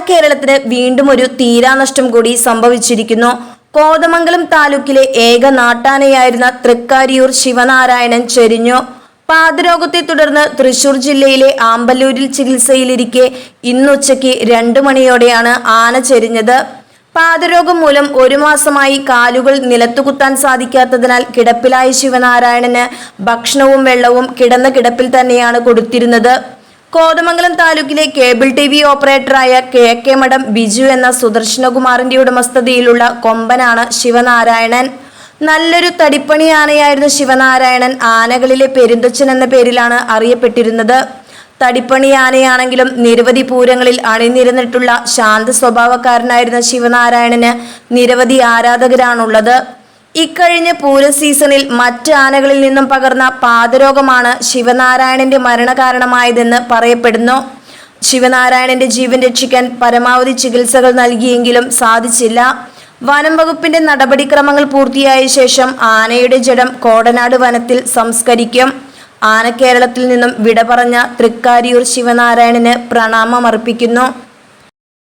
കേരളത്തിന് വീണ്ടും ഒരു തീരാനഷ്ടം കൂടി സംഭവിച്ചിരിക്കുന്നു. കോതമംഗലം താലൂക്കിലെ ഏക നാട്ടാനയായിരുന്ന തൃക്കാരിയൂർ ശിവനാരായണൻ ചെരിഞ്ഞു. പാദരോഗത്തെ തുടർന്ന് തൃശൂർ ജില്ലയിലെ ആമ്പല്ലൂരിൽ ചികിത്സയിലിരിക്കെ ഇന്നുച്ചയ്ക്ക് 2 മണിയോടെയാണ് ആന ചെരിഞ്ഞത്. പാദരോഗം മൂലം 1 മാസമായി കാലുകൾ നിലത്തുകുത്താൻ സാധിക്കാത്തതിനാൽ കിടപ്പിലായ ശിവനാരായണന് ഭക്ഷണവും വെള്ളവും കിടന്ന കിടപ്പിൽ തന്നെയാണ് കൊടുത്തിരുന്നത്. കോതമംഗലം താലൂക്കിലെ കേബിൾ TV ഓപ്പറേറ്ററായ KK മഠം ബിജു എന്ന സുദർശനകുമാറിന്റെ ഉടമസ്ഥതയിലുള്ള കൊമ്പനാണ് ശിവനാരായണൻ. നല്ലൊരു തടിപ്പണി ആനയായിരുന്ന ശിവനാരായണൻ ആനകളിലെ പെരുന്തച്ഛൻ എന്ന പേരിലാണ് അറിയപ്പെട്ടിരുന്നത്. തടിപ്പണി ആനയാണെങ്കിലും നിരവധി പൂരങ്ങളിൽ അണിനിരന്നിട്ടുള്ള ശാന്ത സ്വഭാവക്കാരനായിരുന്ന ശിവനാരായണന് നിരവധി ആരാധകരാണുള്ളത്. ഇക്കഴിഞ്ഞ പൂര സീസണിൽ മറ്റ് ആനകളിൽ നിന്നും പകർന്ന പാദരോഗമാണ് ശിവനാരായണന്റെ മരണകാരണമായതെന്ന് പറയപ്പെടുന്നു. ശിവനാരായണന്റെ ജീവൻ രക്ഷിക്കാൻ പരമാവധി ചികിത്സകൾ നൽകിയെങ്കിലും സാധിച്ചില്ല. വനം വകുപ്പിന്റെ നടപടിക്രമങ്ങൾ പൂർത്തിയായ ശേഷം ആനയുടെ ജഡം കോടനാട് വനത്തിൽ സംസ്കരിക്കും. ആന കേരളത്തിൽ നിന്നും വിട പറഞ്ഞ തൃക്കാരിയൂർ ശിവനാരായണന് പ്രണാമം അർപ്പിക്കുന്നു.